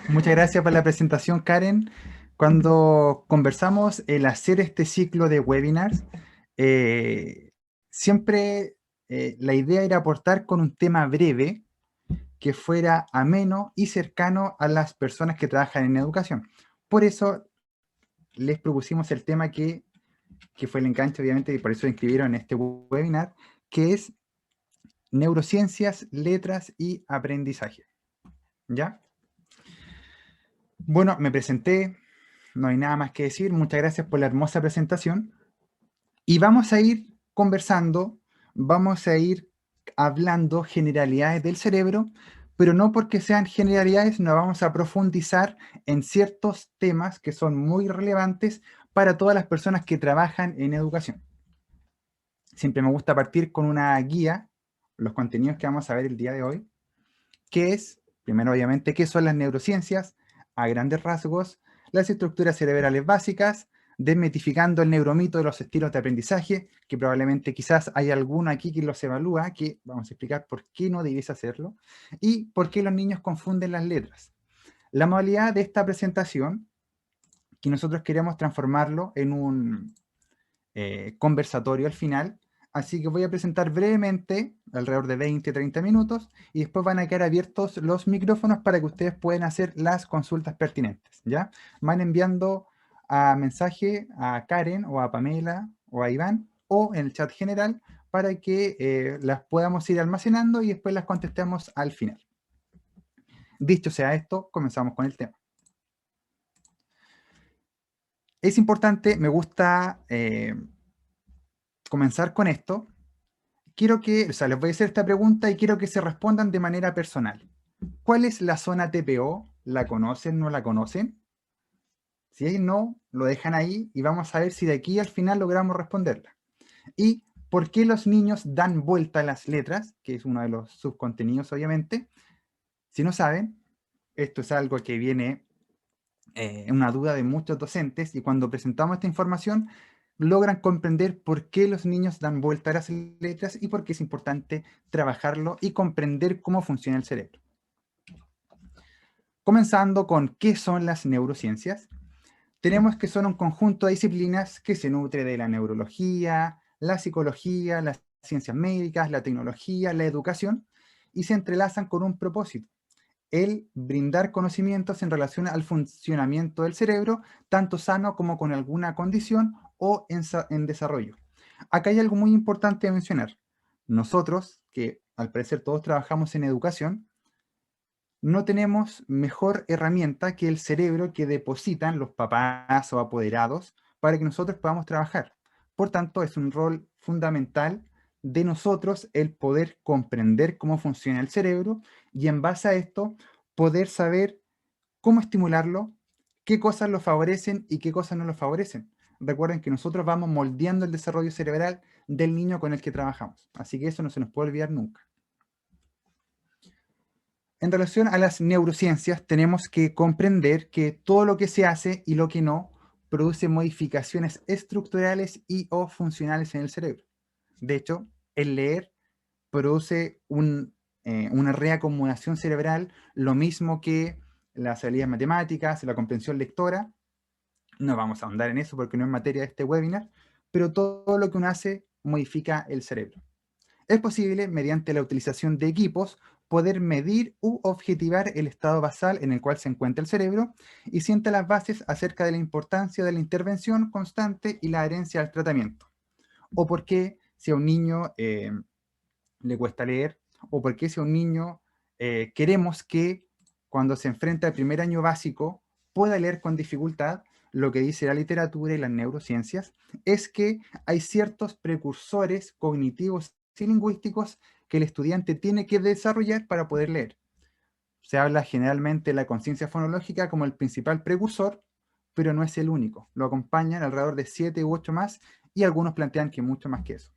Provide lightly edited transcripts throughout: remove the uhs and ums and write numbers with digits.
Muchas gracias por la presentación, Karen. Cuando conversamos el hacer este ciclo de webinars, eh, siempre la idea era aportar con un tema breve que fuera ameno y cercano a las personas que trabajan en educación. Por eso les propusimos el tema que fue el enganche, obviamente, y por eso inscribieron en este webinar, que es neurociencias, letras y aprendizaje. ¿Ya? Bueno, me presenté, no hay nada más que decir. Muchas gracias por la hermosa presentación. Y vamos a ir conversando, vamos a ir hablando generalidades del cerebro, pero no porque sean generalidades, no vamos a profundizar en ciertos temas que son muy relevantes para todas las personas que trabajan en educación. Siempre me gusta partir con una guía, los contenidos que vamos a ver el día de hoy, que es, primero obviamente, qué son las neurociencias, a grandes rasgos, las estructuras cerebrales básicas, desmitificando el neuromito de los estilos de aprendizaje, que probablemente quizás hay alguno aquí que los evalúa, que vamos a explicar por qué no debiese hacerlo, y por qué los niños confunden las letras. La modalidad de esta presentación, que nosotros queremos transformarlo en un conversatorio al final. Así que voy a presentar brevemente, alrededor de 20-30 minutos, y después van a quedar abiertos los micrófonos para que ustedes puedan hacer las consultas pertinentes, ¿ya? Van enviando a mensaje a Karen o a Pamela o a Iván o en el chat general para que las podamos ir almacenando y después las contestemos al final. Dicho sea esto, comenzamos con el tema. Es importante, me gusta comenzar con esto. Quiero que, o sea, les voy a hacer esta pregunta y quiero que se respondan de manera personal. ¿Cuál es la zona TPO? ¿La conocen? ¿No la conocen? Si es no, lo dejan ahí y vamos a ver si de aquí al final logramos responderla. ¿Y por qué los niños dan vuelta a las letras? Que es uno de los subcontenidos, obviamente. Si no saben, esto es algo que viene una duda de muchos docentes y cuando presentamos esta información logran comprender por qué los niños dan vuelta a las letras y por qué es importante trabajarlo y comprender cómo funciona el cerebro. Comenzando con qué son las neurociencias. Tenemos que son un conjunto de disciplinas que se nutre de la neurología, la psicología, las ciencias médicas, la tecnología, la educación y se entrelazan con un propósito: el brindar conocimientos en relación al funcionamiento del cerebro, tanto sano como con alguna condición o en desarrollo. Acá hay algo muy importante de mencionar. Nosotros, que al parecer todos trabajamos en educación, no tenemos mejor herramienta que el cerebro que depositan los papás o apoderados para que nosotros podamos trabajar. Por tanto, es un rol fundamental de nosotros el poder comprender cómo funciona el cerebro y en base a esto poder saber cómo estimularlo, qué cosas lo favorecen y qué cosas no lo favorecen. Recuerden que nosotros vamos moldeando el desarrollo cerebral del niño con el que trabajamos. Así que eso no se nos puede olvidar nunca. En relación a las neurociencias, tenemos que comprender que todo lo que se hace y lo que no produce modificaciones estructurales y o funcionales en el cerebro. De hecho, el leer produce una reacumulación cerebral, lo mismo que las habilidades matemáticas, la comprensión lectora. No vamos a ahondar en eso porque no es materia de este webinar, pero todo lo que uno hace modifica el cerebro. Es posible, mediante la utilización de equipos, poder medir u objetivar el estado basal en el cual se encuentra el cerebro y sienta las bases acerca de la importancia de la intervención constante y la adherencia al tratamiento. O por qué si a un niño le cuesta leer, o por qué si a un niño queremos que cuando se enfrenta al primer año básico pueda leer con dificultad. Lo que dice la literatura y las neurociencias es que hay ciertos precursores cognitivos y lingüísticos que el estudiante tiene que desarrollar para poder leer. Se habla generalmente de la conciencia fonológica como el principal precursor, pero no es el único. Lo acompañan alrededor de 7 u 8 más y algunos plantean que mucho más que eso.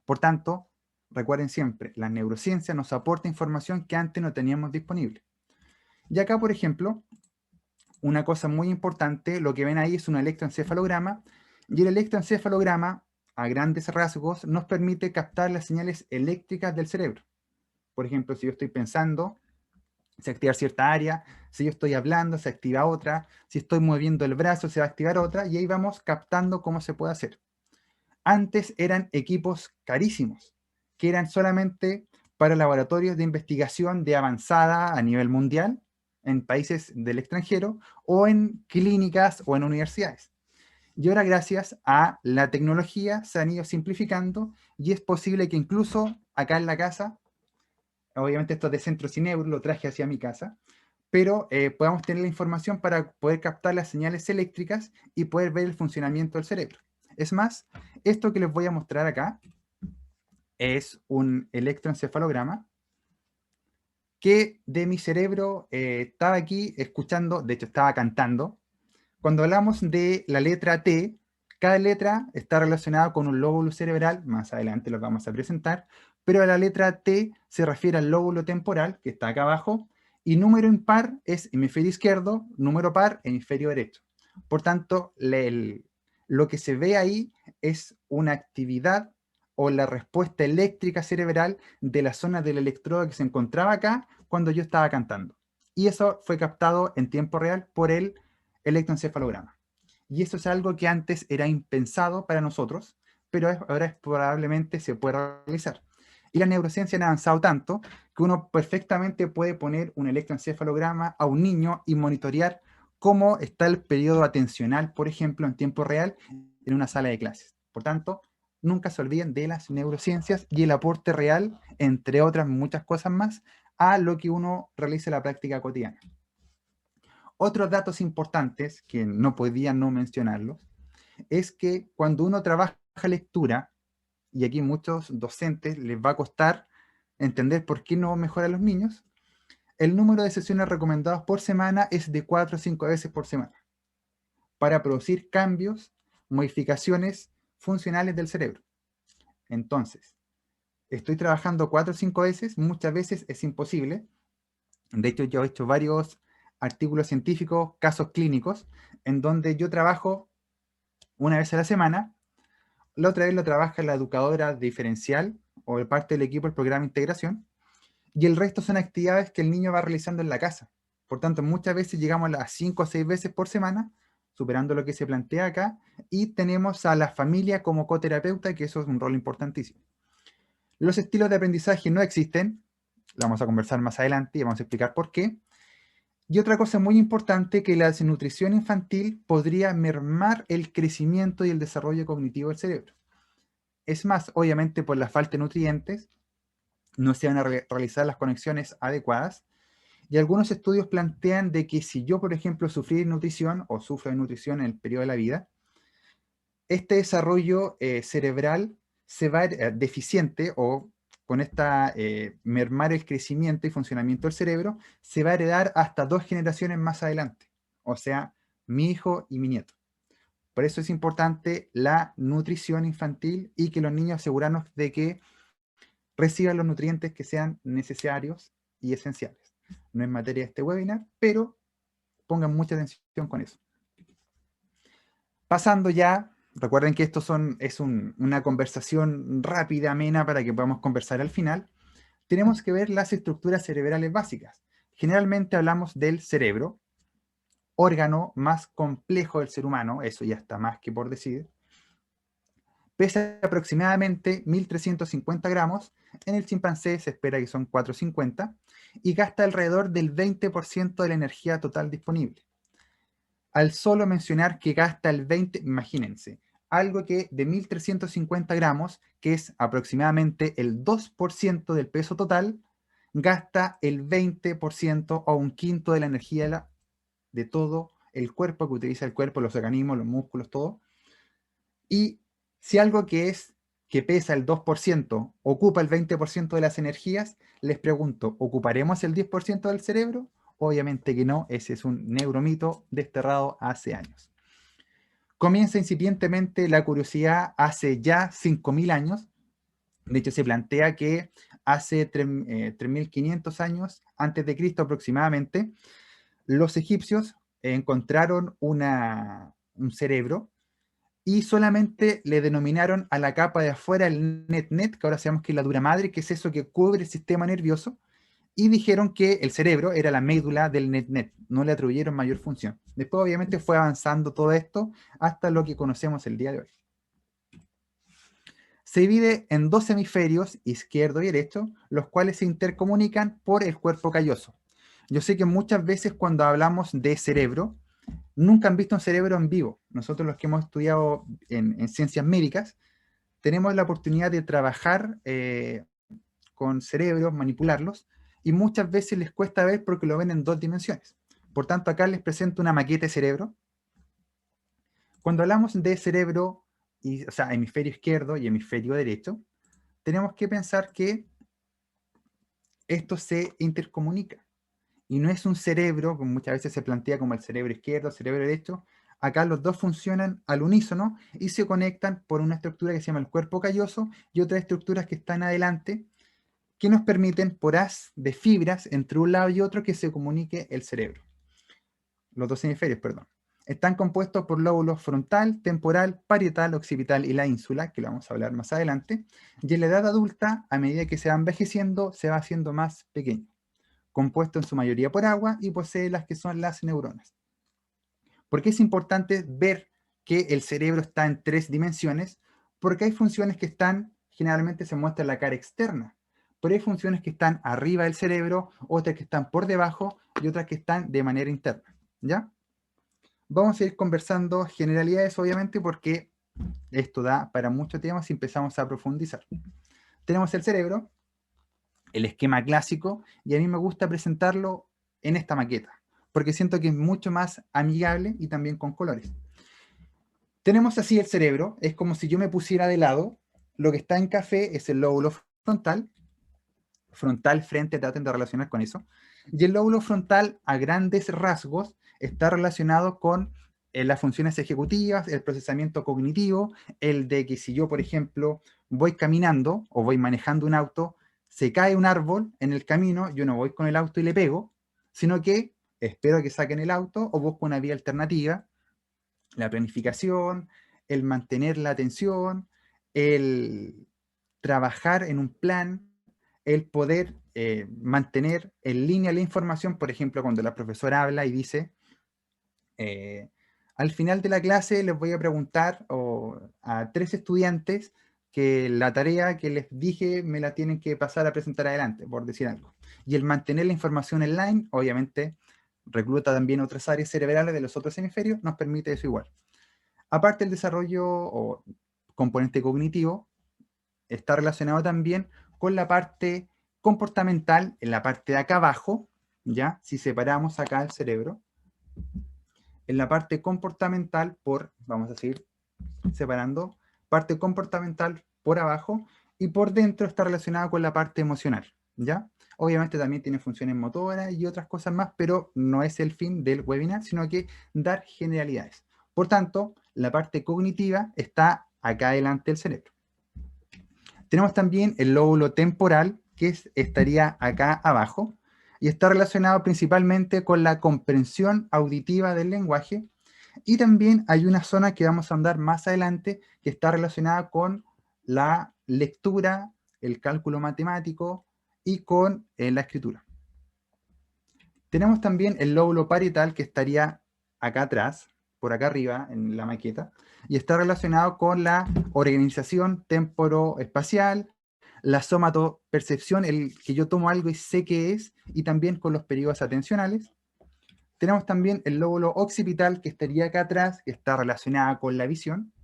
Por tanto, recuerden siempre, la neurociencia nos aporta información que antes no teníamos disponible. Y acá, por ejemplo, una cosa muy importante, lo que ven ahí es un electroencefalograma, y el electroencefalograma, a grandes rasgos, nos permite captar las señales eléctricas del cerebro. Por ejemplo, si yo estoy pensando se activa cierta área, si yo estoy hablando, se activa otra, si estoy moviendo el brazo, se va a activar otra, y ahí vamos captando cómo se puede hacer. Antes eran equipos carísimos, que eran solamente para laboratorios de investigación de avanzada a nivel mundial, en países del extranjero, o en clínicas o en universidades. Y ahora, gracias a la tecnología, se han ido simplificando y es posible que incluso acá en la casa, obviamente esto es de Centro Cineuro, lo traje hacia mi casa, pero podamos tener la información para poder captar las señales eléctricas y poder ver el funcionamiento del cerebro. Es más, esto que les voy a mostrar acá es un electroencefalograma que de mi cerebro estaba aquí escuchando, de hecho estaba cantando. Cuando hablamos de la letra T, cada letra está relacionada con un lóbulo cerebral, más adelante lo vamos a presentar, pero la letra T se refiere al lóbulo temporal, que está acá abajo, y número impar es hemisferio izquierdo, número par, hemisferio derecho. Por tanto, lo que se ve ahí es una actividad o la respuesta eléctrica cerebral de la zona del electrodo que se encontraba acá cuando yo estaba cantando. Y eso fue captado en tiempo real por el electroencefalograma. Y eso es algo que antes era impensado para nosotros, pero ahora probablemente se puede realizar. Y la neurociencia ha avanzado tanto que uno perfectamente puede poner un electroencefalograma a un niño y monitorear cómo está el periodo atencional, por ejemplo, en tiempo real en una sala de clases. Por tanto, nunca se olviden de las neurociencias y el aporte real, entre otras muchas cosas más, a lo que uno realiza en la práctica cotidiana. Otros datos importantes, que no podía no mencionarlos, es que cuando uno trabaja lectura, y aquí muchos docentes les va a costar entender por qué no mejoran los niños, el número de sesiones recomendadas por semana es de 4 o 5 veces por semana, para producir cambios, modificaciones funcionales del cerebro. Entonces, estoy trabajando 4 o 5 veces, muchas veces es imposible. De hecho, yo he hecho varios artículos científicos, casos clínicos, en donde yo trabajo una vez a la semana, la otra vez lo trabaja la educadora diferencial o parte del equipo del programa de integración, y el resto son actividades que el niño va realizando en la casa. Por tanto, muchas veces llegamos a las 5 o 6 veces por semana, superando lo que se plantea acá, y tenemos a la familia como coterapeuta, que eso es un rol importantísimo. Los estilos de aprendizaje no existen, lo vamos a conversar más adelante y vamos a explicar por qué. Y otra cosa muy importante, que la desnutrición infantil podría mermar el crecimiento y el desarrollo cognitivo del cerebro. Es más, obviamente por la falta de nutrientes, no se van a realizar las conexiones adecuadas. Y algunos estudios plantean de que si yo, por ejemplo, sufrí de nutrición o sufro de nutrición en el periodo de la vida, este desarrollo cerebral se va deficiente o con esta mermar el crecimiento y funcionamiento del cerebro, se va a heredar hasta 2 generaciones más adelante. O sea, mi hijo y mi nieto. Por eso es importante la nutrición infantil y que los niños asegurarnos de que reciban los nutrientes que sean necesarios y esenciales. No es materia de este webinar, pero pongan mucha atención con eso. Pasando ya, recuerden que esto es una conversación rápida, amena, para que podamos conversar al final. Tenemos que ver las estructuras cerebrales básicas. Generalmente hablamos del cerebro, órgano más complejo del ser humano, eso ya está más que por decir. Pesa aproximadamente 1.350 gramos, en el chimpancé se espera que son 450, y gasta alrededor del 20% de la energía total disponible. Al solo mencionar que gasta el 20%, imagínense, algo que de 1.350 gramos, que es aproximadamente el 2% del peso total, gasta el 20% o un quinto de la energía de todo el cuerpo, que utiliza el cuerpo, los organismos, los músculos, todo. Y si algo que pesa el 2% ocupa el 20% de las energías, les pregunto, ¿ocuparemos el 10% del cerebro? Obviamente que no, ese es un neuromito desterrado hace años. Comienza incipientemente la curiosidad hace ya 5.000 años. De hecho, se plantea que hace 3.500 años, antes de Cristo aproximadamente, los egipcios encontraron un cerebro y solamente le denominaron a la capa de afuera el net-net, que ahora sabemos que es la dura madre, que es eso que cubre el sistema nervioso, y dijeron que el cerebro era la médula del NetNet, no le atribuyeron mayor función. Después obviamente fue avanzando todo esto hasta lo que conocemos el día de hoy. Se divide en dos hemisferios, izquierdo y derecho, los cuales se intercomunican por el cuerpo calloso. Yo sé que muchas veces cuando hablamos de cerebro, nunca han visto un cerebro en vivo. Nosotros los que hemos estudiado en ciencias médicas, tenemos la oportunidad de trabajar con cerebros, manipularlos, y muchas veces les cuesta ver porque lo ven en dos dimensiones. Por tanto, acá les presento una maqueta de cerebro. Cuando hablamos de cerebro, o sea, hemisferio izquierdo y hemisferio derecho, tenemos que pensar que esto se intercomunica. Y no es un cerebro, como muchas veces se plantea como el cerebro izquierdo, el cerebro derecho. Acá los dos funcionan al unísono y se conectan por una estructura que se llama el cuerpo calloso y otras estructuras que están adelante, que nos permiten por haz de fibras entre un lado y otro que se comunique el cerebro. Los dos hemisferios, perdón. Están compuestos por lóbulos frontal, temporal, parietal, occipital y la ínsula, que lo vamos a hablar más adelante. Y en la edad adulta, a medida que se va envejeciendo, se va haciendo más pequeño, compuesto en su mayoría por agua y posee las que son las neuronas. ¿Por qué es importante ver que el cerebro está en tres dimensiones? Porque hay funciones que están, generalmente se muestra en la cara externa, pero hay funciones que están arriba del cerebro, otras que están por debajo y otras que están de manera interna, ¿ya? Vamos a ir conversando generalidades, obviamente, porque esto da para muchos temas y empezamos a profundizar. Tenemos el cerebro, el esquema clásico, y a mí me gusta presentarlo en esta maqueta, porque siento que es mucho más amigable y también con colores. Tenemos así el cerebro, es como si yo me pusiera de lado, lo que está en café es el lóbulo frontal, frente, traten de relacionar con eso, y el lóbulo frontal a grandes rasgos está relacionado con las funciones ejecutivas, el procesamiento cognitivo, el de que si yo, por ejemplo, voy caminando o voy manejando un auto, se cae un árbol en el camino, yo no voy con el auto y le pego, sino que espero que saquen el auto o busco una vía alternativa, la planificación, el mantener la atención, el trabajar en un plan, el poder mantener en línea la información. Por ejemplo, cuando la profesora habla y dice, al final de la clase les voy a preguntar a 3 estudiantes que la tarea que les dije me la tienen que pasar a presentar adelante, por decir algo. Y el mantener la información online, obviamente, recluta también otras áreas cerebrales de los otros hemisferios, nos permite eso igual. Aparte, el desarrollo o componente cognitivo está relacionado también con la parte comportamental, en la parte de acá abajo, ¿ya? Si separamos acá el cerebro, en la parte comportamental vamos a seguir separando, parte comportamental por abajo, y por dentro está relacionado con la parte emocional, ¿ya? Obviamente también tiene funciones motoras y otras cosas más, pero no es el fin del webinar, sino que dar generalidades. Por tanto, la parte cognitiva está acá delante del cerebro. Tenemos también el lóbulo temporal, que estaría acá abajo, y está relacionado principalmente con la comprensión auditiva del lenguaje, y también hay una zona que vamos a andar más adelante, que está relacionada con la lectura, el cálculo matemático y con la escritura. Tenemos también el lóbulo parietal, que estaría acá atrás, por acá arriba en la maqueta, y está relacionado con la organización temporoespacial, la somatopercepción, el que yo tomo algo y sé qué es, y también con los periodos atencionales. Tenemos también el lóbulo occipital, que estaría acá atrás, que está relacionado con la visión.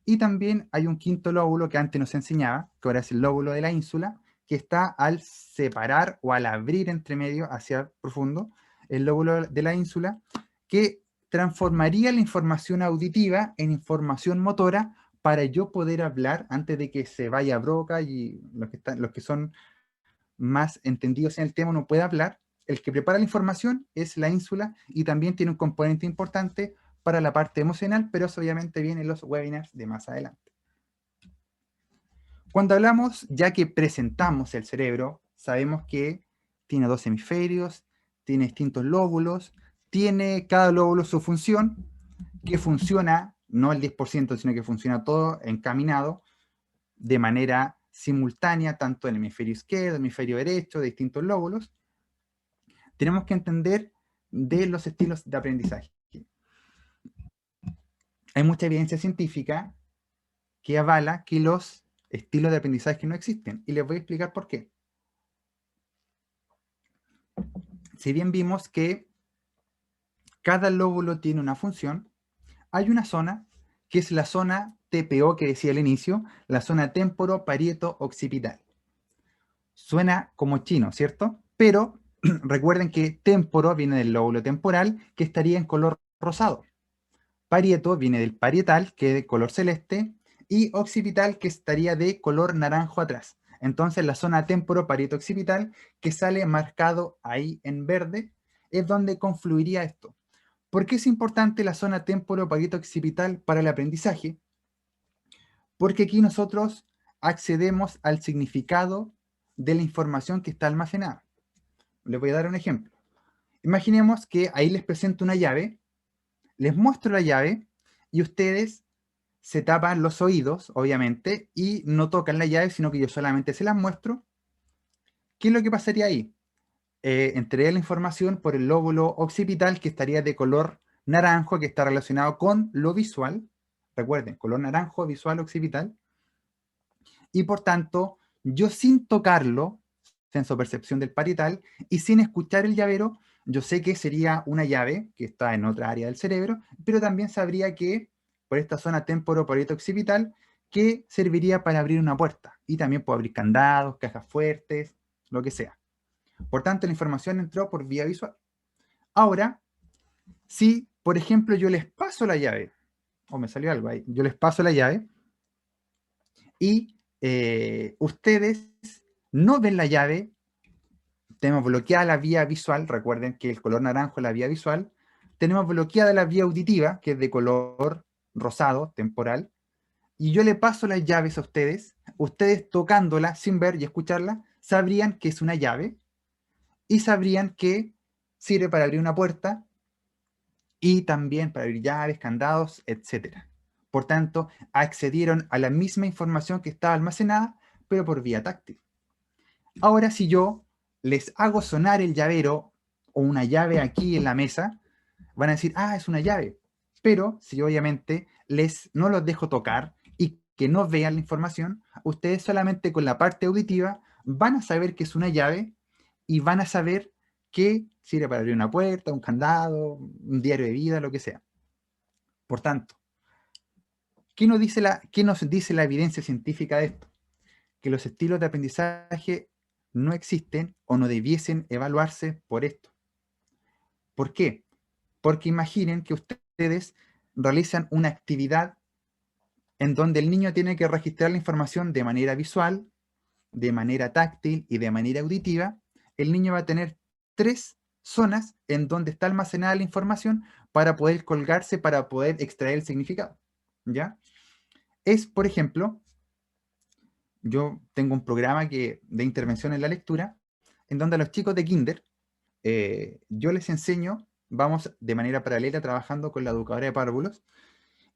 Y también hay un quinto lóbulo que antes nos enseñaba, que ahora es el lóbulo de la ínsula, que está al separar o al abrir entre medio hacia profundo el lóbulo de la ínsula, que transformaría la información auditiva en información motora para yo poder hablar antes de que se vaya a Broca y los que son más entendidos en el tema no pueda hablar. El que prepara la información es la ínsula y también tiene un componente importante para la parte emocional, pero eso obviamente viene en los webinars de más adelante. Cuando hablamos, ya que presentamos el cerebro, sabemos que tiene 2 hemisferios, tiene distintos lóbulos, tiene cada lóbulo su función, que funciona, no el 10%, sino que funciona todo encaminado de manera simultánea, tanto en el hemisferio izquierdo, hemisferio derecho, de distintos lóbulos. tenemos que entender de los estilos de aprendizaje. Hay mucha evidencia científica que avala que los estilos de aprendizaje no existen, y les voy a explicar por qué. Si bien vimos que cada lóbulo tiene una función, hay una zona que es la zona TPO que decía al inicio, la zona temporo-parieto-occipital. Suena como chino, ¿cierto? Pero recuerden que temporo viene del lóbulo temporal, que estaría en color rosado. Parieto viene del parietal, que es de color celeste, y occipital, que estaría de color naranjo atrás. Entonces la zona temporo-parieto-occipital, que sale marcado ahí en verde, es donde confluiría esto. ¿Por qué es importante la zona temporo-parieto-occipital para el aprendizaje? Porque aquí nosotros accedemos al significado de la información que está almacenada. Les voy a dar un ejemplo. Imaginemos que ahí les presento una llave, les muestro la llave y ustedes se tapan los oídos, obviamente, y no tocan la llave, sino que yo solamente se las muestro. ¿Qué es lo que pasaría ahí? Entré la información por el lóbulo occipital, que estaría de color naranjo, que está relacionado con lo visual. Recuerden, color naranjo, visual, occipital. Y por tanto, yo sin tocarlo, sensopercepción del parietal, y sin escuchar el llavero, yo sé que sería una llave que está en otra área del cerebro, pero también sabría que por esta zona temporo-parieto-occipital, que serviría para abrir una puerta. Y también puedo abrir candados, cajas fuertes, lo que sea. Por tanto, la información entró por vía visual. Ahora, si, por ejemplo, yo les paso la llave, o me salió algo ahí, yo les paso la llave, y ustedes no ven la llave, tenemos bloqueada la vía visual, recuerden que el color naranjo es la vía visual, tenemos bloqueada la vía auditiva, que es de color rosado, temporal, y yo le paso las llaves a ustedes tocándola sin ver y escucharla, sabrían que es una llave, y sabrían que sirve para abrir una puerta, y también para abrir llaves, candados, etc. Por tanto, accedieron a la misma información que estaba almacenada, pero por vía táctil. Ahora, si yo les hago sonar el llavero o una llave aquí en la mesa, van a decir, ah, es una llave. Pero si yo obviamente no los dejo tocar y que no vean la información, ustedes solamente con la parte auditiva van a saber que es una llave y van a saber que sirve para abrir una puerta, un candado, un diario de vida, lo que sea. Por tanto, ¿qué nos dice la evidencia científica de esto? Que los estilos de aprendizaje no existen o no debiesen evaluarse por esto. ¿Por qué? Porque imaginen que ustedes realizan una actividad en donde el niño tiene que registrar la información de manera visual, de manera táctil y de manera auditiva. El niño va a tener 3 zonas en donde está almacenada la información para poder colgarse, para poder extraer el significado. ¿Ya? Es, por ejemplo, yo tengo un programa de intervención en la lectura, en donde a los chicos de kinder, yo les enseño, vamos de manera paralela trabajando con la educadora de párvulos,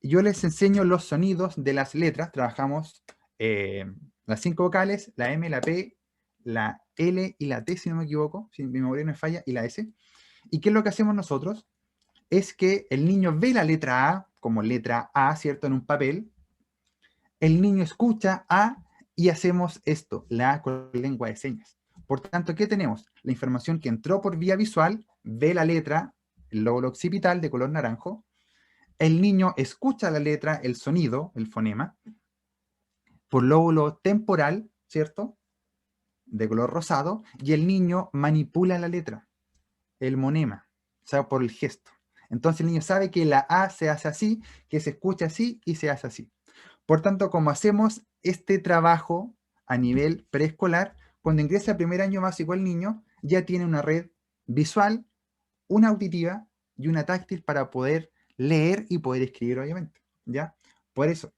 y yo les enseño los sonidos de las letras, trabajamos las 5 vocales, la M, la P, la L y la T, si no me equivoco, si mi memoria no me falla, y la S. ¿Y qué es lo que hacemos nosotros? Es que el niño ve la letra A como letra A, ¿cierto? En un papel, el niño escucha A y hacemos esto, la A con lengua de señas. Por tanto, ¿qué tenemos? La información que entró por vía visual, ve la letra, el lóbulo occipital de color naranjo, el niño escucha la letra, el sonido, el fonema, por lóbulo temporal, ¿cierto? De color rosado, y el niño manipula la letra, el monema, o sea, por el gesto. Entonces el niño sabe que la A se hace así, que se escucha así y se hace así. Por tanto, como hacemos este trabajo a nivel preescolar, cuando ingresa al primer año básico el niño, ya tiene una red visual, una auditiva y una táctil para poder leer y poder escribir, obviamente. ¿Ya? Por eso,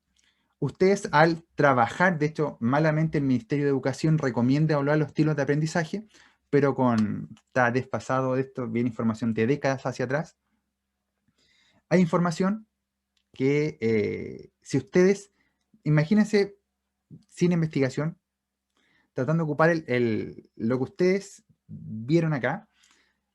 ustedes al trabajar, de hecho, malamente el Ministerio de Educación recomienda evaluar los estilos de aprendizaje, pero está desfasado de esto, viene información de décadas hacia atrás. Hay información que si ustedes, imagínense sin investigación, tratando de ocupar lo que ustedes vieron acá,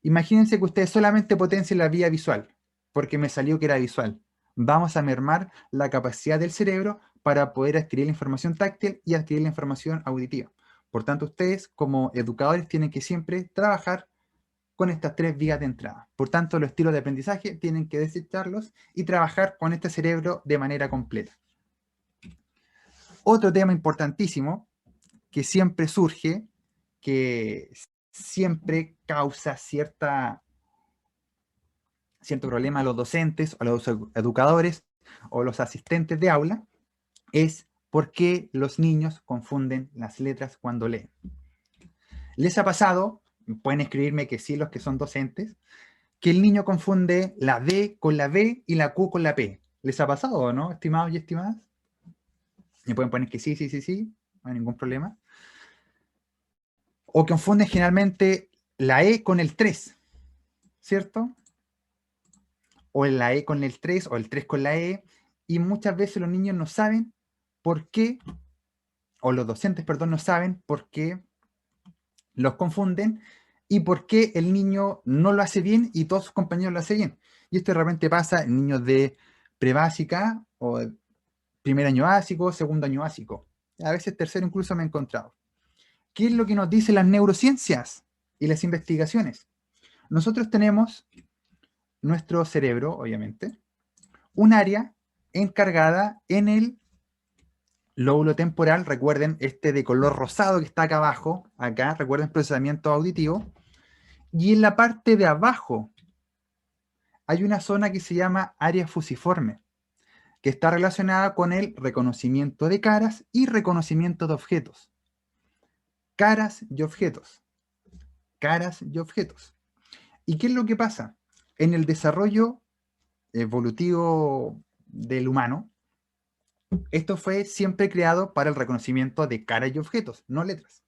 Imagínense que ustedes solamente potencien la vía visual, porque me salió que era visual. Vamos a mermar la capacidad del cerebro para poder adquirir la información táctil y adquirir la información auditiva. Por tanto, ustedes como educadores tienen que siempre trabajar con estas tres vías de entrada. Por tanto, los estilos de aprendizaje tienen que desecharlos y trabajar con este cerebro de manera completa. Otro tema importantísimo que siempre surge, que siempre causa cierto problema a los docentes, a los educadores o los asistentes de aula, es por qué los niños confunden las letras cuando leen. ¿Les ha pasado? Pueden escribirme que sí los que son docentes, que el niño confunde la D con la B y la Q con la P. ¿Les ha pasado o no, estimados y estimadas? Me pueden poner que sí, sí, sí, sí, no hay ningún problema. O confunden generalmente la E con el 3, ¿cierto? O la E con el 3 o el 3 con la E, y muchas veces los niños no saben por qué, o los docentes, perdón, no saben por qué los confunden y por qué el niño no lo hace bien y todos sus compañeros lo hacen bien. Y esto de repente pasa en niños de prebásica o primer año básico, segundo año básico. A veces tercero incluso me he encontrado. ¿Qué es lo que nos dicen las neurociencias y las investigaciones? Nosotros tenemos nuestro cerebro, obviamente, un área encargada en el lóbulo temporal, recuerden, este de color rosado que está acá abajo, acá, recuerden procesamiento auditivo, y en la parte de abajo hay una zona que se llama área fusiforme, que está relacionada con el reconocimiento de caras y reconocimiento de objetos. Caras y objetos. Caras y objetos. ¿Y qué es lo que pasa? En el desarrollo evolutivo del humano, esto fue siempre creado para el reconocimiento de caras y objetos, no letras.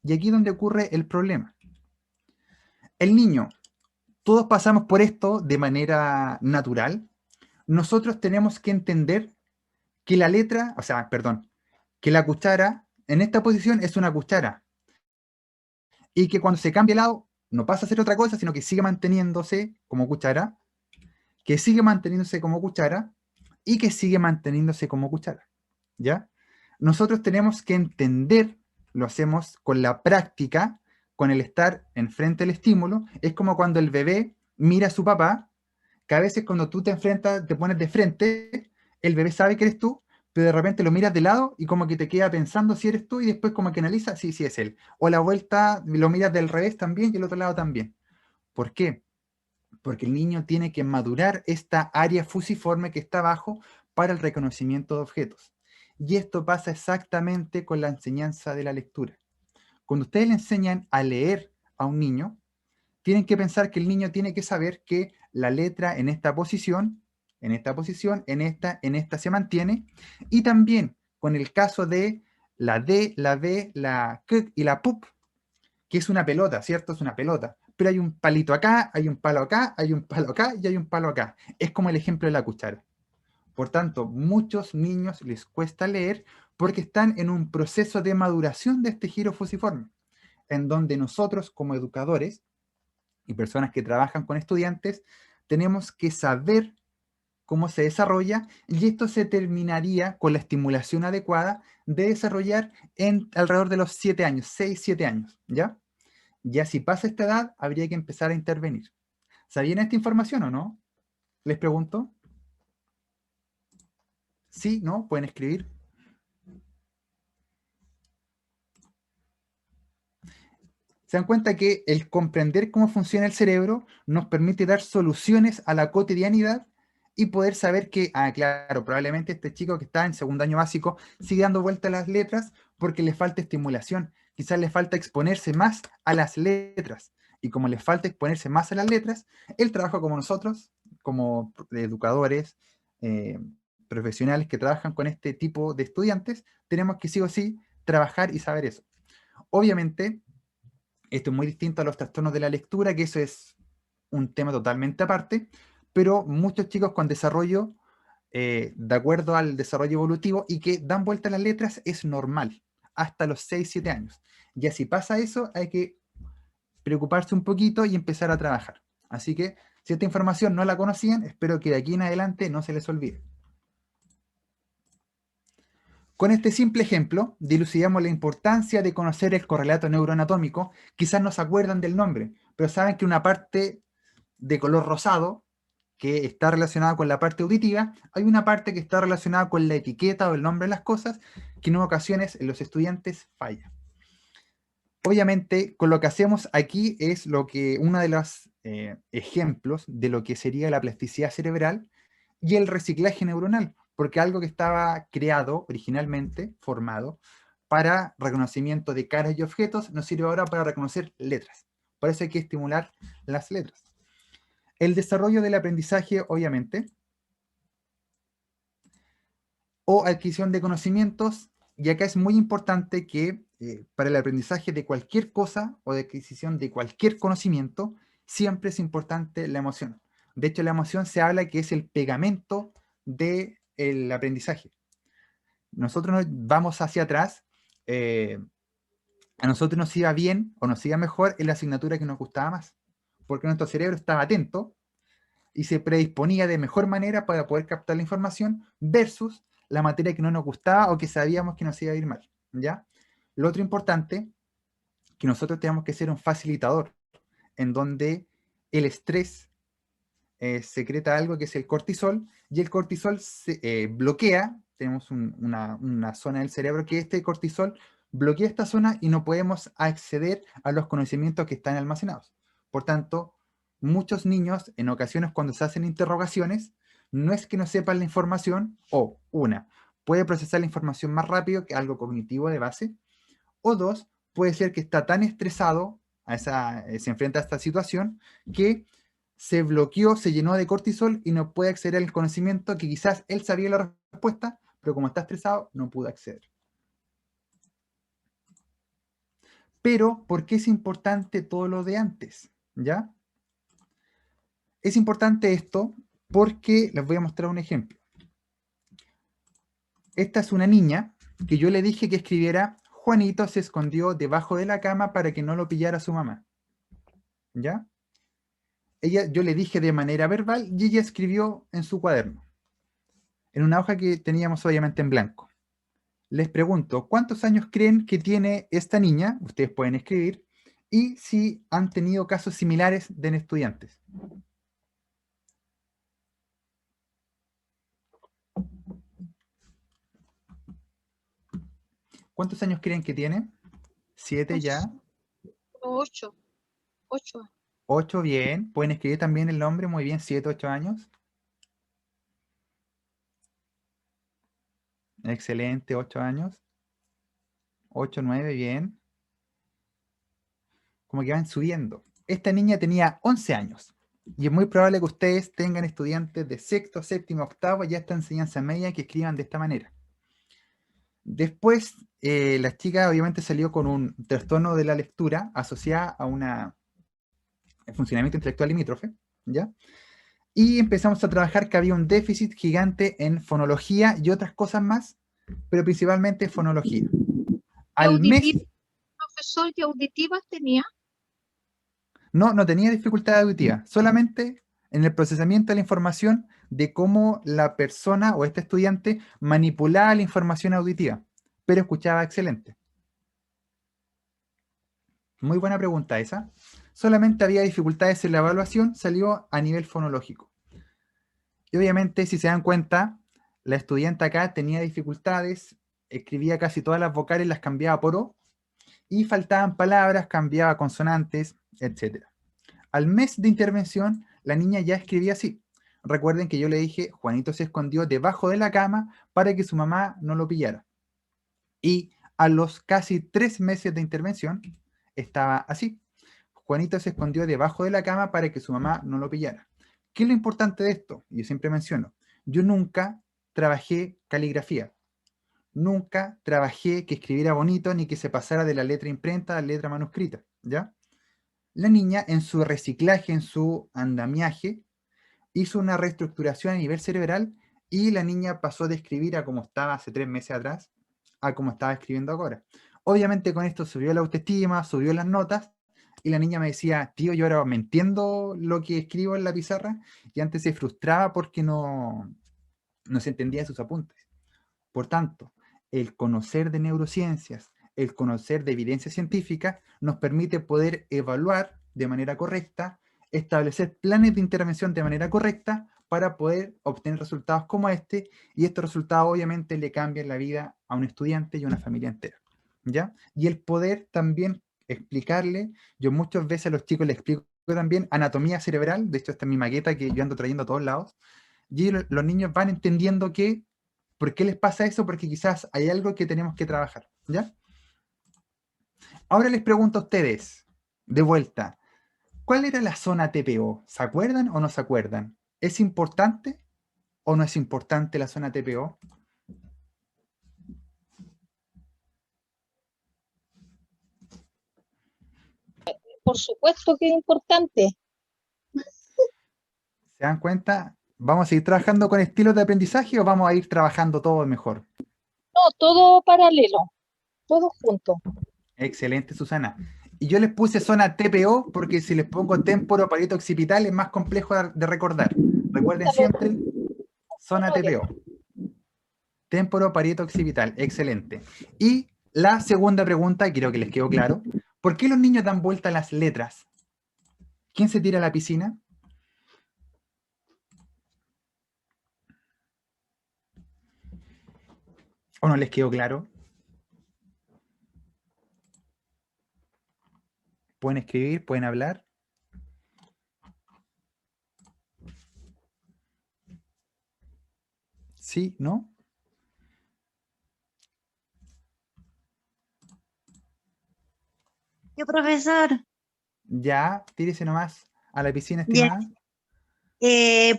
Y aquí es donde ocurre el problema. El niño, todos pasamos por esto de manera natural. Nosotros tenemos que entender que la letra, o sea, perdón, que la cuchara en esta posición es una cuchara. Y que cuando se cambia de lado, no pasa a ser otra cosa, sino que sigue manteniéndose como cuchara, que sigue manteniéndose como cuchara, y que sigue manteniéndose como cuchara. ¿Ya? Nosotros tenemos que entender, lo hacemos con la práctica, con el estar enfrente del estímulo. Es como cuando el bebé mira a su papá, que a veces cuando tú te enfrentas, te pones de frente, el bebé sabe que eres tú, pero de repente lo miras de lado y como que te queda pensando si eres tú y después como que analiza, sí, sí es él. O la vuelta, lo miras del revés también y el otro lado también. ¿Por qué? Porque el niño tiene que madurar esta área fusiforme que está abajo para el reconocimiento de objetos. Y esto pasa exactamente con la enseñanza de la lectura. Cuando ustedes le enseñan a leer a un niño, tienen que pensar que el niño tiene que saber que la letra en esta posición, en esta posición, en esta se mantiene. Y también con el caso de la D, la B, la K y la PUP, que es una pelota, ¿cierto? Es una pelota. Pero hay un palito acá, hay un palo acá, hay un palo acá y hay un palo acá. Es como el ejemplo de la cuchara. Por tanto, muchos niños les cuesta leer porque están en un proceso de maduración de este giro fusiforme, en donde nosotros como educadores y personas que trabajan con estudiantes tenemos que saber cómo se desarrolla y esto se terminaría con la estimulación adecuada de desarrollar en alrededor de los 7 años, 6, 7 años, ¿ya? Ya si pasa esta edad, habría que empezar a intervenir. ¿Sabían esta información o no? Les pregunto. ¿Sí? ¿No? Pueden escribir. Se dan cuenta que el comprender cómo funciona el cerebro nos permite dar soluciones a la cotidianidad y poder saber que, claro, probablemente este chico que está en segundo año básico sigue dando vueltas a las letras porque le falta estimulación. Quizás le falta exponerse más a las letras. Y como le falta exponerse más a las letras, el trabajo como nosotros, como educadores, eh, profesionales que trabajan con este tipo de estudiantes, tenemos que sí o sí trabajar y saber eso. Obviamente, esto es muy distinto a los trastornos de la lectura, que eso es un tema totalmente aparte, pero muchos chicos con desarrollo, de acuerdo al desarrollo evolutivo, y que dan vuelta a las letras, es normal, hasta los 6, 7 años. Ya si pasa eso, hay que preocuparse un poquito y empezar a trabajar. Así que, si esta información no la conocían, espero que de aquí en adelante no se les olvide. Con este simple ejemplo, dilucidamos la importancia de conocer el correlato neuroanatómico. Quizás no se acuerdan del nombre, pero saben que una parte de color rosado, que está relacionada con la parte auditiva, hay una parte que está relacionada con la etiqueta o el nombre de las cosas, que en ocasiones en los estudiantes falla. Obviamente, con lo que hacemos aquí es lo que uno de los ejemplos de lo que sería la plasticidad cerebral y el reciclaje neuronal, porque algo que estaba creado originalmente, formado, para reconocimiento de caras y objetos, nos sirve ahora para reconocer letras. Por eso hay que estimular las letras. El desarrollo del aprendizaje, obviamente, o adquisición de conocimientos, y acá es muy importante que para el aprendizaje de cualquier cosa o de adquisición de cualquier conocimiento, siempre es importante la emoción. De hecho, la emoción se habla que es el pegamento del aprendizaje. Nosotros nos vamos hacia atrás, a nosotros nos iba bien o nos iba mejor en la asignatura que nos gustaba más, porque nuestro cerebro estaba atento y se predisponía de mejor manera para poder captar la información versus la materia que no nos gustaba o que sabíamos que nos iba a ir mal, ¿ya? Lo otro importante, que nosotros tenemos que ser un facilitador, en donde el estrés secreta algo que es el cortisol, y el cortisol se bloquea, tenemos una zona del cerebro que este cortisol bloquea esta zona y no podemos acceder a los conocimientos que están almacenados. Por tanto, muchos niños, en ocasiones cuando se hacen interrogaciones, no es que no sepan la información, o una, puede procesar la información más rápido que algo cognitivo de base, o dos, puede ser que está tan estresado, se enfrenta a esta situación, que se bloqueó, se llenó de cortisol y no puede acceder al conocimiento que quizás él sabía la respuesta, pero como está estresado, no pudo acceder. Pero, ¿por qué es importante todo lo de antes? ¿Ya? Es importante esto porque les voy a mostrar un ejemplo. Esta es una niña que yo le dije que escribiera: Juanito se escondió debajo de la cama para que no lo pillara su mamá. ¿Ya? Yo le dije de manera verbal y ella escribió en su cuaderno, en una hoja que teníamos obviamente en blanco. Les pregunto, ¿cuántos años creen que tiene esta niña? Ustedes pueden escribir. Y si han tenido casos similares de estudiantes. ¿Cuántos años creen que tiene? 7 ya. 8. 8, bien. Pueden escribir también el nombre, muy bien, 7, 8 años. Excelente, 8 años. 8, 9, bien. Como que van subiendo. Esta niña tenía 11 años. Y es muy probable que ustedes tengan estudiantes de sexto, séptimo, octavo, ya esta enseñanza media, que escriban de esta manera. Después, la chica obviamente salió con un trastorno de la lectura asociada a un funcionamiento intelectual limítrofe, ¿ya? Y empezamos a trabajar que había un déficit gigante en fonología y otras cosas más, pero principalmente fonología. Al mes... ¿Profesor, y auditivas tenía? No tenía dificultad auditiva, solamente en el procesamiento de la información de cómo la persona o este estudiante manipulaba la información auditiva, pero escuchaba excelente. Muy buena pregunta esa. Solamente había dificultades en la evaluación, salió a nivel fonológico. Y obviamente, si se dan cuenta, la estudiante acá tenía dificultades, escribía casi todas las vocales, las cambiaba por O, y faltaban palabras, cambiaba consonantes, etc. Al mes de intervención, la niña ya escribía así. Recuerden que yo le dije, Juanito se escondió debajo de la cama para que su mamá no lo pillara. Y a los casi 3 meses de intervención, estaba así. Juanito se escondió debajo de la cama para que su mamá no lo pillara. ¿Qué es lo importante de esto? Yo siempre menciono, yo nunca trabajé caligrafía. Nunca trabajé que escribiera bonito ni que se pasara de la letra imprenta a la letra manuscrita, ¿ya? La niña, en su reciclaje, en su andamiaje, hizo una reestructuración a nivel cerebral y la niña pasó de escribir a como estaba hace 3 meses atrás a como estaba escribiendo ahora. Obviamente con esto subió la autoestima, subió las notas y la niña me decía, tío, yo ahora me entiendo lo que escribo en la pizarra, y antes se frustraba porque no se entendía sus apuntes. Por tanto, el conocer de neurociencias, el conocer de evidencia científica, nos permite poder evaluar de manera correcta, establecer planes de intervención de manera correcta para poder obtener resultados como este, y estos resultados obviamente le cambian la vida a un estudiante y a una familia entera, ¿ya? Y el poder también explicarle, yo muchas veces a los chicos les explico también anatomía cerebral, de hecho esta es mi maqueta que yo ando trayendo a todos lados, y los niños van entendiendo que ¿por qué les pasa eso? Porque quizás hay algo que tenemos que trabajar, ¿ya? Ahora les pregunto a ustedes, de vuelta, ¿cuál era la zona TPO? ¿Se acuerdan o no se acuerdan? ¿Es importante o no es importante la zona TPO? Por supuesto que es importante. ¿Se dan cuenta? ¿Vamos a seguir trabajando con estilos de aprendizaje o vamos a ir trabajando todo mejor? No, todo paralelo, todo junto. Excelente, Susana. Y yo les puse zona TPO porque si les pongo temporo parieto occipital es más complejo de recordar. Recuerden siempre, zona TPO. Temporo parieto occipital, excelente. Y la segunda pregunta, creo que les quedó claro, ¿por qué los niños dan vuelta a las letras? ¿Quién se tira a la piscina? ¿O no les quedó claro? ¿Pueden escribir? ¿Pueden hablar? ¿Sí? ¿No? Yo, profesor, Ya, tírese nomás a la piscina, ya, estimada.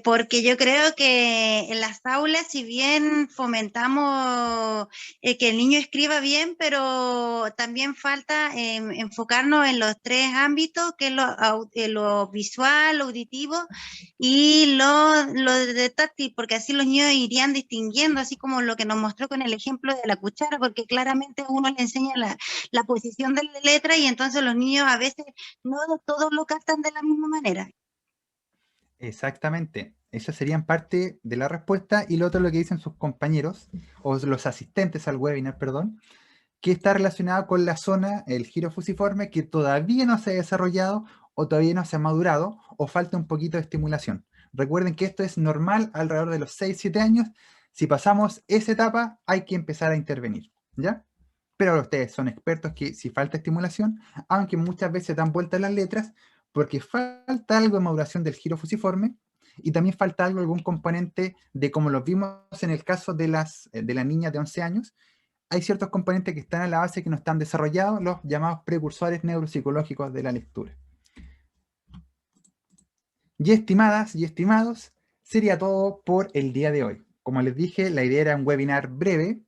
porque yo creo que en las aulas, si bien fomentamos que el niño escriba bien, pero también falta enfocarnos en los tres ámbitos, que es lo visual, lo auditivo y lo de táctil, porque así los niños irían distinguiendo, así como lo que nos mostró con el ejemplo de la cuchara, porque claramente uno le enseña la posición de la letra y entonces los niños a veces no todos lo captan de la misma manera. Exactamente. Esas serían parte de la respuesta. Y lo otro lo que dicen sus compañeros, o los asistentes al webinar, perdón, que está relacionado con la zona, el giro fusiforme, que todavía no se ha desarrollado o todavía no se ha madurado o falta un poquito de estimulación. Recuerden que esto es normal alrededor de los 6-7 años. Si pasamos esa etapa, hay que empezar a intervenir, ¿ya? Pero ustedes son expertos que si falta estimulación, aunque muchas veces dan vueltas las letras, porque falta algo de maduración del giro fusiforme y también falta algo, algún componente de como lo vimos en el caso de la niña de 11 años, hay ciertos componentes que están a la base que no están desarrollados, los llamados precursores neuropsicológicos de la lectura. Y estimadas y estimados, sería todo por el día de hoy. Como les dije, la idea era un webinar breve,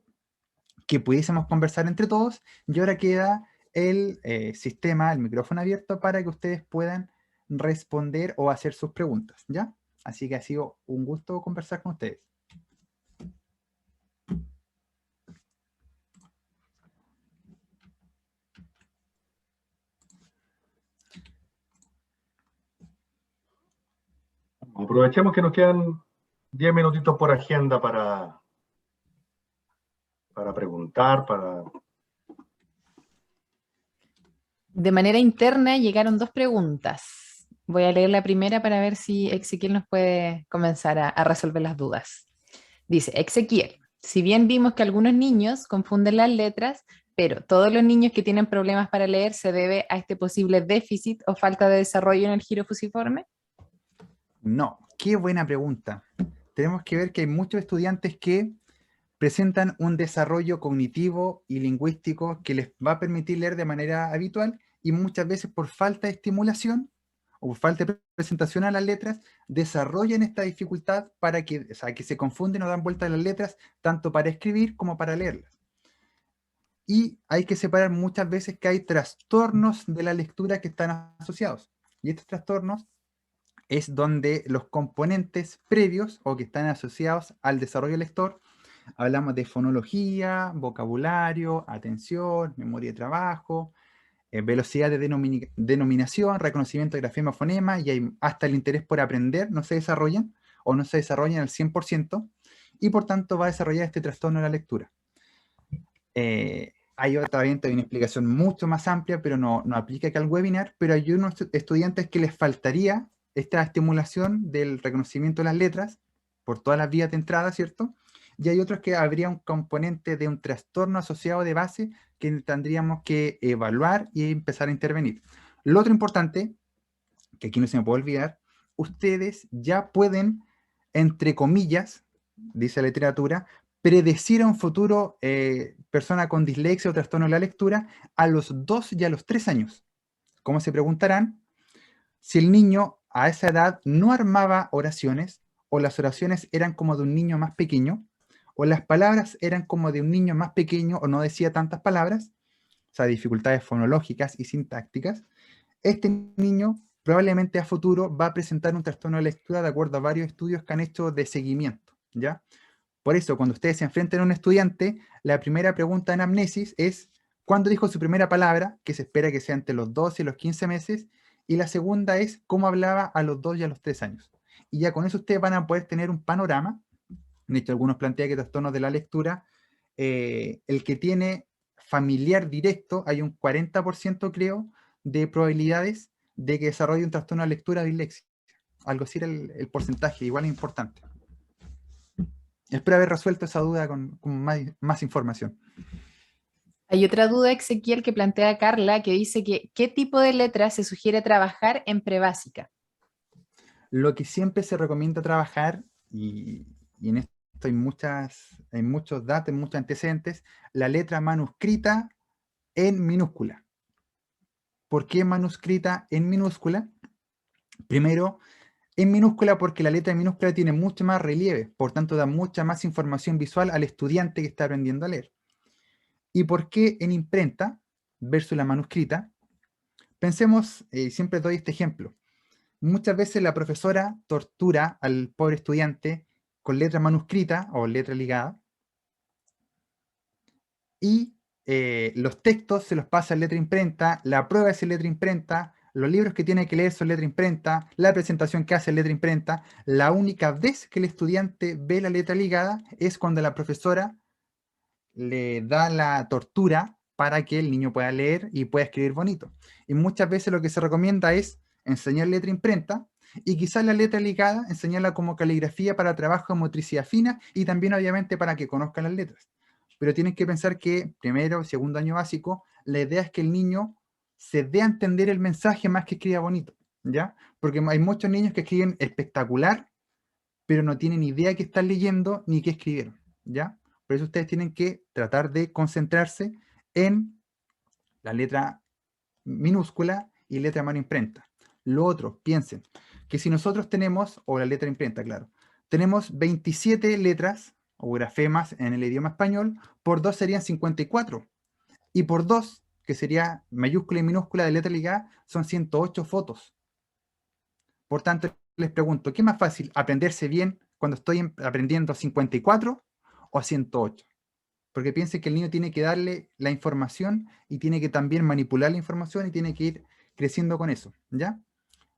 que pudiésemos conversar entre todos, y ahora queda el sistema, el micrófono abierto para que ustedes puedan responder o hacer sus preguntas, ¿ya? Así que ha sido un gusto conversar con ustedes. Aprovechemos que nos quedan 10 minutitos por agenda para preguntar, para... De manera interna llegaron dos preguntas. Voy a leer la primera para ver si Ezequiel nos puede comenzar a resolver las dudas. Dice, Ezequiel, si bien vimos que algunos niños confunden las letras, pero todos los niños que tienen problemas para leer se debe a este posible déficit o falta de desarrollo en el giro fusiforme. No, qué buena pregunta. Tenemos que ver que hay muchos estudiantes que presentan un desarrollo cognitivo y lingüístico que les va a permitir leer de manera habitual y muchas veces por falta de estimulación o por falta de presentación a las letras, desarrollan esta dificultad para que, o sea, que se confunden o dan vuelta a las letras tanto para escribir como para leerlas. Y hay que separar muchas veces que hay trastornos de la lectura que están asociados. Y estos trastornos es donde los componentes previos o que están asociados al desarrollo lector, hablamos de fonología, vocabulario, atención, memoria de trabajo, velocidad de denominación, reconocimiento de grafema, fonema, y hasta el interés por aprender no se desarrollan o no se desarrollan al 100%, y por tanto va a desarrollar este trastorno de la lectura. Hay obviamente una explicación mucho más amplia, pero no aplica acá al webinar, pero hay unos estudiantes que les faltaría esta estimulación del reconocimiento de las letras por todas las vías de entrada, ¿cierto? Y hay otros que habría un componente de un trastorno asociado de base que tendríamos que evaluar y empezar a intervenir. Lo otro importante, que aquí no se me puede olvidar, ustedes ya pueden, entre comillas, dice la literatura, predecir a un futuro persona con dislexia o trastorno de la lectura a los 2 y a los 3 años. ¿Cómo se preguntarán? Si el niño a esa edad no armaba oraciones, o las oraciones eran como de un niño más pequeño, o las palabras eran como de un niño más pequeño o no decía tantas palabras, o sea, dificultades fonológicas y sintácticas, este niño probablemente a futuro va a presentar un trastorno de lectura de acuerdo a varios estudios que han hecho de seguimiento, ¿ya? Por eso, cuando ustedes se enfrenten a un estudiante, la primera pregunta en anamnesis es ¿cuándo dijo su primera palabra? Que se espera que sea entre los 12 y los 15 meses. Y la segunda es ¿cómo hablaba a los 2 y a los 3 años? Y ya con eso ustedes van a poder tener un panorama. De hecho, algunos plantean que trastornos de la lectura, el que tiene familiar directo, hay un 40% creo, de probabilidades de que desarrolle un trastorno de lectura de dislexia. Algo así era el porcentaje, igual es importante. Espero haber resuelto esa duda con más información. Hay otra duda, Ezequiel, que plantea Carla, que dice que ¿qué tipo de letras se sugiere trabajar en prebásica? Lo que siempre se recomienda trabajar, y en esto hay muchos datos, muchos antecedentes, la letra manuscrita en minúscula. ¿Por qué manuscrita en minúscula? Primero, en minúscula porque la letra en minúscula tiene mucho más relieve, por tanto da mucha más información visual al estudiante que está aprendiendo a leer. ¿Y por qué en imprenta versus la manuscrita? Pensemos, siempre doy este ejemplo. Muchas veces la profesora tortura al pobre estudiante con letra manuscrita o letra ligada, y los textos se los pasa en letra imprenta, la prueba es en letra imprenta, los libros que tiene que leer son letra imprenta, la presentación que hace es letra imprenta. La única vez que el estudiante ve la letra ligada es cuando la profesora le da la tortura para que el niño pueda leer y pueda escribir bonito. Y muchas veces lo que se recomienda es enseñar letra imprenta y quizás la letra ligada, enseñarla como caligrafía para trabajo de motricidad fina y también obviamente para que conozcan las letras. Pero tienen que pensar que primero, segundo año básico, la idea es que el niño se dé a entender el mensaje más que escriba bonito, ¿ya? Porque hay muchos niños que escriben espectacular, pero no tienen idea qué están leyendo ni qué escribieron, ¿ya? Por eso ustedes tienen que tratar de concentrarse en la letra minúscula y letra mano imprenta. Lo otro, piensen que si nosotros tenemos, o la letra imprenta, claro, tenemos 27 letras o grafemas en el idioma español, por 2 serían 54. Y por 2, que sería mayúscula y minúscula de letra ligada, son 108 fotos. Por tanto, les pregunto, ¿qué es más fácil? ¿Aprenderse bien cuando estoy aprendiendo 54 o 108? Porque piensen que el niño tiene que darle la información y tiene que también manipular la información y tiene que ir creciendo con eso, ¿ya?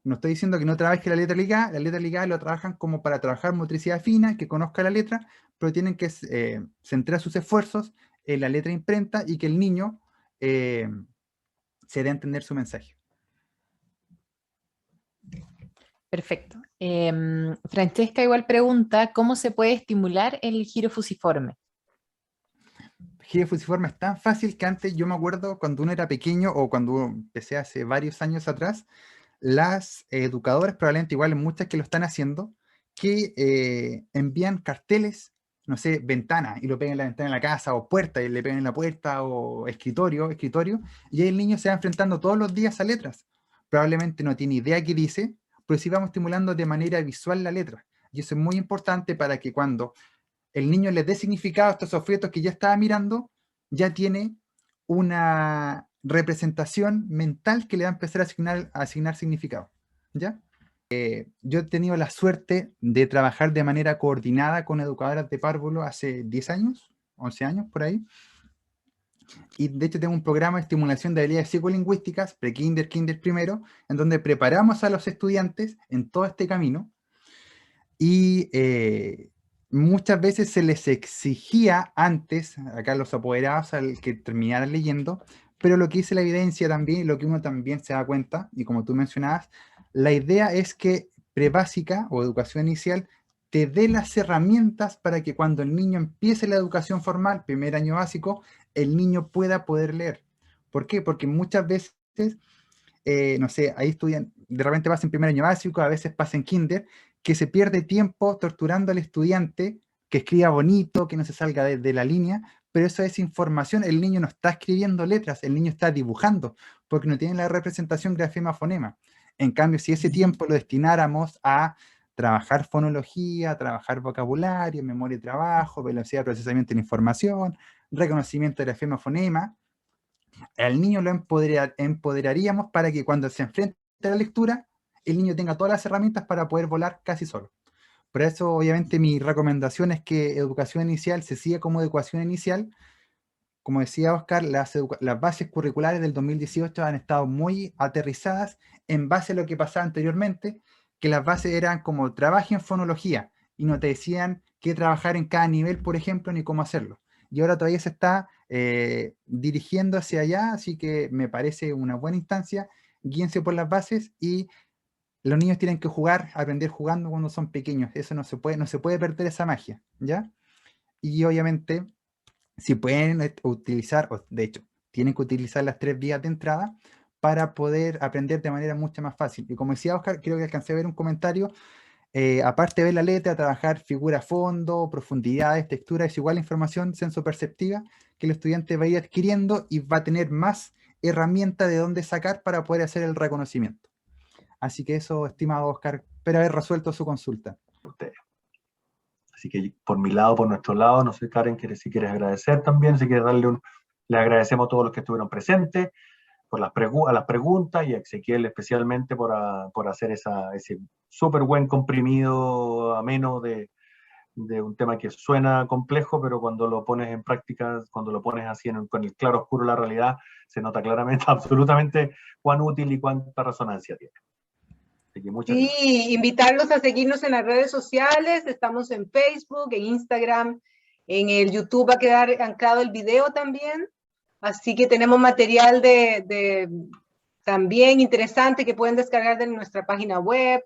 No estoy diciendo que no trabaje la letra ligada lo trabajan como para trabajar motricidad fina, que conozca la letra, pero tienen que centrar sus esfuerzos en la letra imprenta y que el niño se dé a entender su mensaje. Perfecto. Francesca igual pregunta, ¿cómo se puede estimular el giro fusiforme? Giro fusiforme es tan fácil que antes, yo me acuerdo cuando uno era pequeño o cuando empecé hace varios años atrás, las educadoras, probablemente igual muchas que lo están haciendo, que envían carteles, no sé, ventana, y lo pegan en la ventana de la casa, o puerta, y le pegan en la puerta, o escritorio, y ahí el niño se va enfrentando todos los días a letras. Probablemente no tiene idea qué dice, pero sí vamos estimulando de manera visual la letra. Y eso es muy importante para que cuando el niño le dé significado a estos objetos que ya estaba mirando, ya tiene una representación mental que le va a empezar a asignar significado, ¿ya? Yo he tenido la suerte de trabajar de manera coordinada con educadoras de párvulo hace 10 años, 11 años por ahí, Y de hecho tengo un programa de estimulación de habilidades psicolingüísticas, pre-kinder, kinder primero, en donde preparamos a los estudiantes en todo este camino. Y muchas veces se les exigía antes, acá los apoderados, al que terminaran leyendo, pero lo que dice la evidencia también, lo que uno también se da cuenta, y como tú mencionabas, la idea es que prebásica o educación inicial te dé las herramientas para que cuando el niño empiece la educación formal, primer año básico, el niño pueda poder leer. ¿Por qué? Porque muchas veces, no sé, ahí estudian, de repente pasa en primer año básico, a veces pasa en kinder, que se pierde tiempo torturando al estudiante, que escriba bonito, que no se salga de la línea, pero eso es información, el niño no está escribiendo letras, el niño está dibujando, porque no tiene la representación grafema-fonema. En cambio, si ese tiempo lo destináramos a trabajar fonología, trabajar vocabulario, memoria y trabajo, velocidad de procesamiento de la información, reconocimiento de grafema-fonema, al niño lo empoderaríamos para que cuando se enfrente a la lectura, el niño tenga todas las herramientas para poder volar casi solo. Por eso, obviamente, mi recomendación es que educación inicial se siga como educación inicial. Como decía Oscar, las bases curriculares del 2018 han estado muy aterrizadas en base a lo que pasaba anteriormente, que las bases eran como trabaje en fonología y no te decían qué trabajar en cada nivel, por ejemplo, ni cómo hacerlo. Y ahora todavía se está dirigiendo hacia allá, así que me parece una buena instancia. Guíense por las bases y los niños tienen que jugar, aprender jugando cuando son pequeños. Eso no se puede perder esa magia, ¿ya? Y obviamente, si pueden utilizar, o de hecho, tienen que utilizar las 3 vías de entrada para poder aprender de manera mucho más fácil. Y como decía Oscar, creo que alcancé a ver un comentario, aparte de ver la letra, trabajar figura a fondo, profundidades, texturas, es igual la información sensoperceptiva que el estudiante va a ir adquiriendo y va a tener más herramientas de dónde sacar para poder hacer el reconocimiento. Así que eso, estimado Oscar, espero haber resuelto su consulta. Así que por mi lado, por nuestro lado, no sé, Karen, si quieres agradecer también, si quieres le agradecemos a todos los que estuvieron presentes por las preguntas y a Ezequiel especialmente por hacer ese súper buen comprimido ameno de un tema que suena complejo, pero cuando lo pones en práctica, cuando lo pones así con el claro oscuro de la realidad, se nota claramente, absolutamente, cuán útil y cuánta resonancia tiene. Sí, invitarlos a seguirnos en las redes sociales, estamos en Facebook, en Instagram, en el YouTube va a quedar anclado el video también, así que tenemos material también interesante que pueden descargar de nuestra página web.